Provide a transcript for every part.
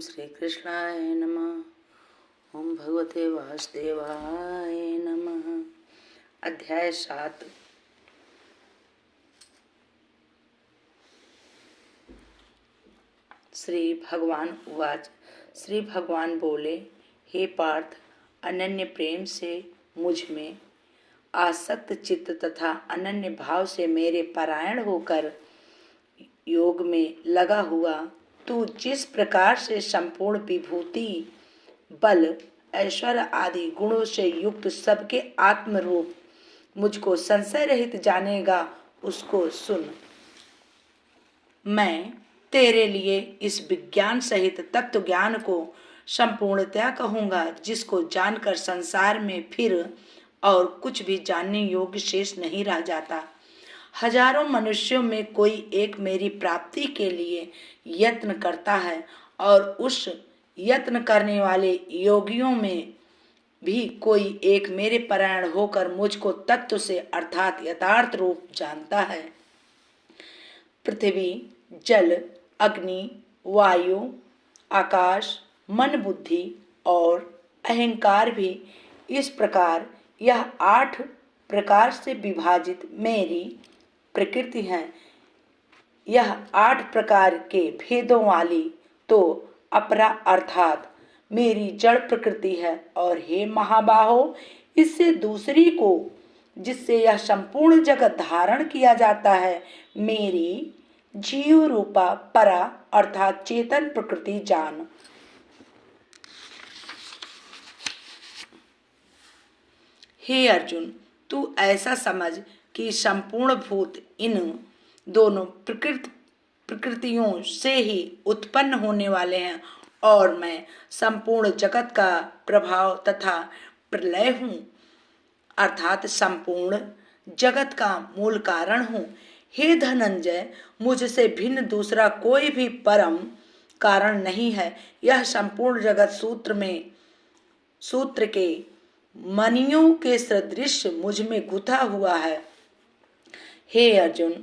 श्री कृष्णाय नमः। ओम भगवते वासुदेवाय नमः। अध्याय 7। श्री भगवान उवाच। श्री भगवान बोले, हे पार्थ, अनन्य प्रेम से मुझ में आसक्त चित्त तथा अनन्य भाव से मेरे परायण होकर योग में लगा हुआ तू जिस प्रकार से संपूर्ण विभूति, बल, ऐश्वर्य आदि गुणों से युक्त सबके आत्म रूप मुझको संशय रहित जानेगा, उसको सुन। मैं तेरे लिए इस विज्ञान सहित तत्व ज्ञान को संपूर्णतया कहूँगा, जिसको जानकर संसार में फिर और कुछ भी जानने योग्य शेष नहीं रह जाता। हजारों मनुष्यों में कोई एक मेरी प्राप्ति के लिए यत्न करता है और उस यत्न करने वाले योगियों में भी कोई एक मेरे परायण होकर मुझको तत्व से अर्थात यथार्थ रूप जानता है। पृथ्वी, जल, अग्नि, वायु, आकाश, मन, बुद्धि और अहंकार भी इस प्रकार यह 8 प्रकार से विभाजित मेरी प्रकृति है। यह 8 प्रकार के भेदों वाली तो अपरा अर्थात मेरी जड़ प्रकृति है। और हे महाबाहो, इससे दूसरी को जिससे यह संपूर्ण जगत धारण किया जाता है, मेरी जीव रूपा परा अर्थात चेतन प्रकृति जान। हे अर्जुन, तू ऐसा समझ कि संपूर्ण भूत इन दोनों प्रकृतियों से ही उत्पन्न होने वाले हैं और मैं संपूर्ण जगत का प्रभाव तथा प्रलय हूँ, अर्थात संपूर्ण जगत का मूल कारण हूँ। हे धनंजय, मुझसे भिन्न दूसरा कोई भी परम कारण नहीं है। यह संपूर्ण जगत सूत्र के मणियों के सदृश मुझ में गुथा हुआ है। हे अर्जुन,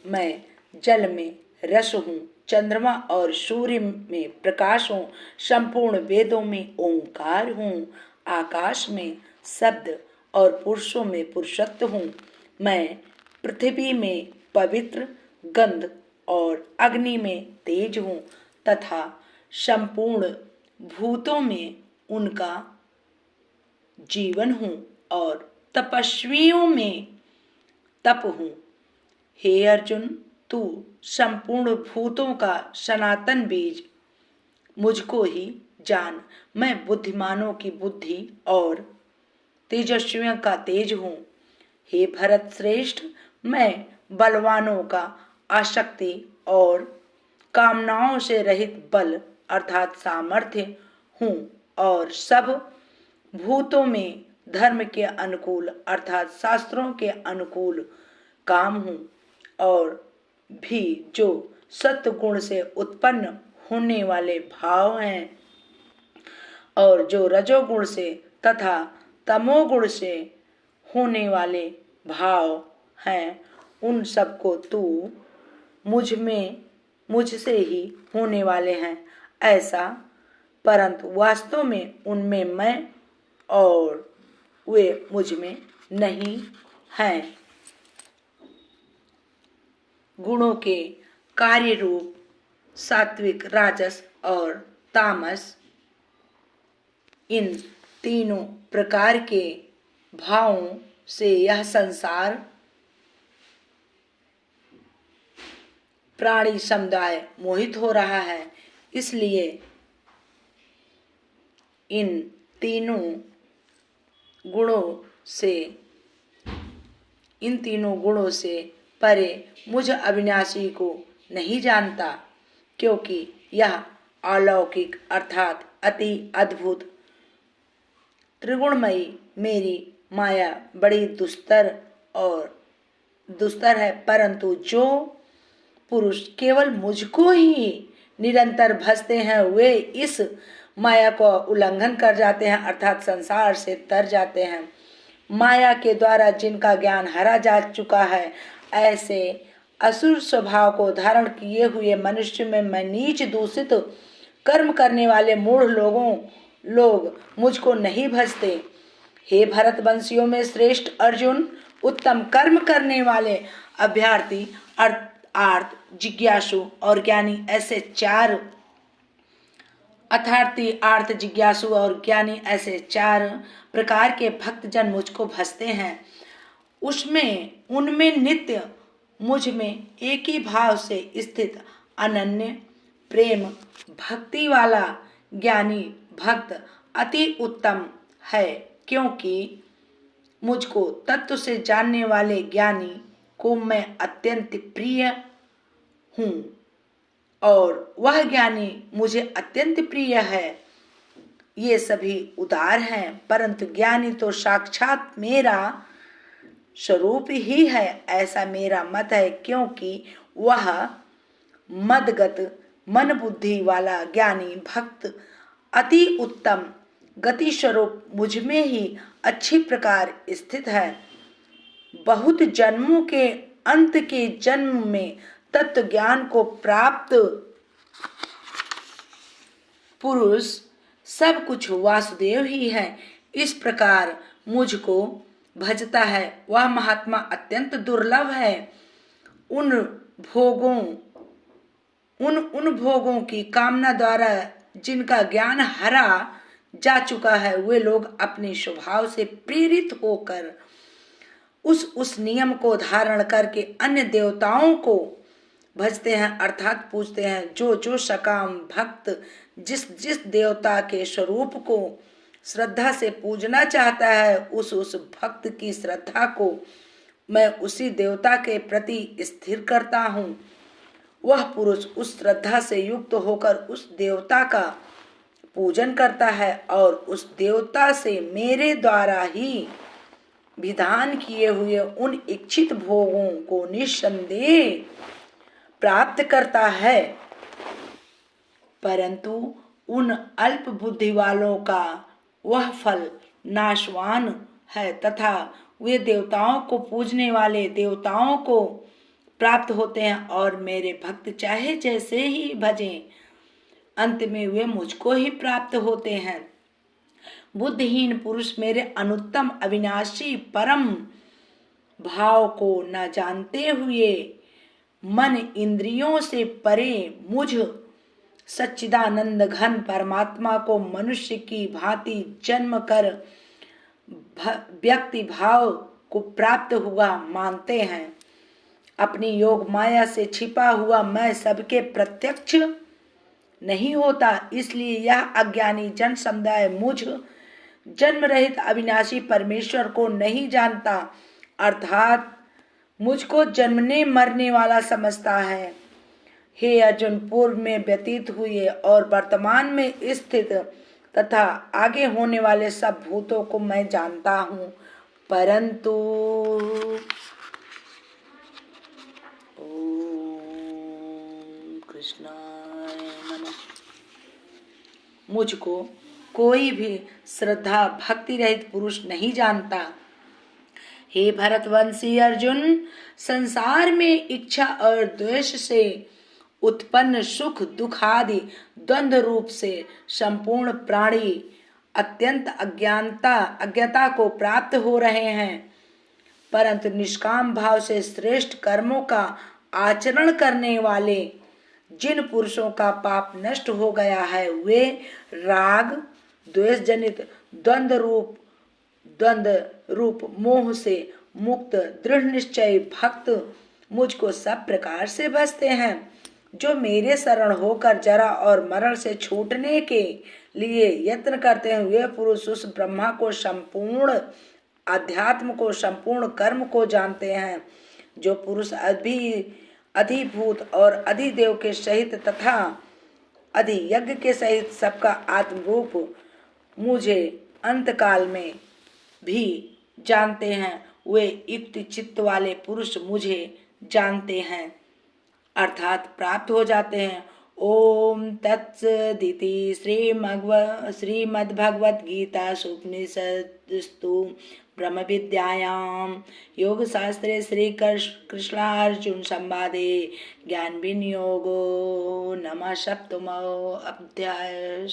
मैं जल में रस हूँ, चंद्रमा और सूर्य में प्रकाश हूँ, संपूर्ण वेदों में ओंकार हूँ, आकाश में शब्द और पुरुषों में पुरुषत्व हूँ। मैं पृथ्वी में पवित्र गंध और अग्नि में तेज हूँ तथा संपूर्ण भूतों में उनका जीवन हूँ और तपस्वियों में तप हूँ। हे अर्जुन, तू संपूर्ण भूतों का सनातन बीज मुझको ही जान। मैं बुद्धिमानों की बुद्धि और तेजस्वियों का तेज हूँ। हे भरत श्रेष्ठ, मैं बलवानों का आसक्ति और कामनाओं से रहित बल अर्थात सामर्थ्य हूँ और सब भूतों में धर्म के अनुकूल अर्थात शास्त्रों के अनुकूल काम हूँ और भी जो सत्व गुण से उत्पन्न होने वाले भाव हैं और जो रजोगुण से तथा तमोगुण से होने वाले भाव हैं, उन सबको तू मुझसे ही होने वाले हैं ऐसा, परंतु वास्तव में उनमें मैं और वे मुझ में नहीं हैं। गुणों के कार्य रूप सात्विक, राजस और तामस, इन तीनों प्रकार के भावों से यह संसार प्राणी समुदाय मोहित हो रहा है। इसलिए इन तीनों गुणों से परे मुझ अविनाशी को नहीं जानता, क्योंकि यह अलौकिक अर्थात अति अद्भुत त्रिगुणमयी मेरी माया बड़ी दुस्तर है। परंतु जो पुरुष केवल मुझको ही निरंतर भजते हैं, वे इस माया को उल्लंघन कर जाते हैं अर्थात संसार से तर जाते हैं। माया के द्वारा जिनका ज्ञान हरा जा चुका है, ऐसे असुर स्वभाव को धारण किए हुए मनुष्य में मैं नीच दूषित कर्म करने वाले मूढ़ लोग मुझको नहीं भजते। हे भरतवंशियों में श्रेष्ठ अर्जुन, उत्तम कर्म करने वाले अभ्यर्थी आर्त जिज्ञासु और ज्ञानी ऐसे चार प्रकार के भक्तजन मुझको भजते हैं। उनमें नित्य मुझ में एक ही भाव से स्थित अनन्य प्रेम भक्ति वाला ज्ञानी भक्त अति उत्तम है, क्योंकि मुझको तत्व से जानने वाले ज्ञानी को मैं अत्यंत प्रिय हूँ और वह ज्ञानी मुझे अत्यंत प्रिय है। ये सभी उदार हैं, परंतु ज्ञानी तो साक्षात मेरा स्वरूप ही है, ऐसा मेरा मत है, क्योंकि वह मदगत मन बुद्धि वाला ज्ञानी भक्त अति उत्तम गति स्वरूप मुझ में ही अच्छी प्रकार स्थित है। बहुत जन्मों के अंत के जन्म में तत्व ज्ञान को प्राप्त पुरुष सब कुछ वासुदेव ही है। इस प्रकार मुझको भजता है वह महात्मा अत्यंत दुर्लभ है। उन भोगों की कामना द्वारा जिनका ज्ञान हरा जा चुका है, वे लोग अपने स्वभाव से प्रेरित होकर उस नियम को धारण करके अन्य देवताओं को भजते हैं, अर्थात पूजते हैं। जो सकाम भक्त जिस देवता के स्वरूप को श्रद्धा से पूजना चाहता है, उस भक्त की श्रद्धा को मैं उसी देवता के प्रति स्थिर करता हूँ। वह पुरुष उस श्रद्धा से युक्त होकर उस देवता का पूजन करता है और उस देवता से मेरे द्वारा ही विधान किए हुए उन इच्छित भोगों को निस्संदेह प्राप्त करता है। परंतु उन अल्प बुद्धि वालों का वह फल नाशवान है तथा वे देवताओं को पूजने वाले देवताओं को प्राप्त होते हैं और मेरे भक्त चाहे जैसे ही भजें, अंत में वे मुझको ही प्राप्त होते हैं। बुद्धिहीन पुरुष मेरे अनुत्तम अविनाशी परम भाव को न जानते हुए मन इंद्रियों से परे मुझ सच्चिदानंद घन परमात्मा को मनुष्य की भांति जन्म कर व्यक्ति भाव को प्राप्त हुआ मानते हैं। अपनी योग माया से छिपा हुआ मैं सबके प्रत्यक्ष नहीं होता, इसलिए यह अज्ञानी जन समुदाय मुझ जन्म रहित अविनाशी परमेश्वर को नहीं जानता, अर्थात मुझको जन्मने मरने वाला समझता है। हे अर्जुन, पूर्व में व्यतीत हुए और वर्तमान में स्थित तथा आगे होने वाले सब भूतों को मैं जानता हूँ, परंतु कृष्णाय नमः मुझको कोई भी श्रद्धा भक्ति रहित पुरुष नहीं जानता। हे भरतवंशी अर्जुन, संसार में इच्छा और द्वेष से उत्पन्न सुख दुख आदि द्वंद्व रूप से संपूर्ण प्राणी अत्यंत अज्ञता को प्राप्त हो रहे हैं, परंतु निष्काम भाव से श्रेष्ठ कर्मों का आचरण करने वाले जिन पुरुषों का पाप नष्ट हो गया है, वे राग द्वेष जनित द्वंद्व रूप मोह से मुक्त दृढ़ निश्चय भक्त मुझको सब प्रकार से भजते हैं। जो मेरे शरण होकर जरा और मरण से छूटने के लिए यत्न करते हैं, वे पुरुष उस ब्रह्मा को संपूर्ण अध्यात्म को संपूर्ण कर्म को जानते हैं। जो पुरुष अधिभूत और अधिदेव के सहित तथा अधियज्ञ के सहित सबका आत्म रूप मुझे अंतकाल में भी जानते हैं, वे युक्त चित्त वाले पुरुष मुझे जानते हैं, अर्थात प्राप्त हो जाते हैं। ओम तत्सदिति श्रीमद्भगवद्गीता उपनिषदस्तु ब्रह्म विद्यायां योग शास्त्रे श्री कृष्णार्जुन संवादे ज्ञान विनियोगो नमः सप्तमो अध्याय।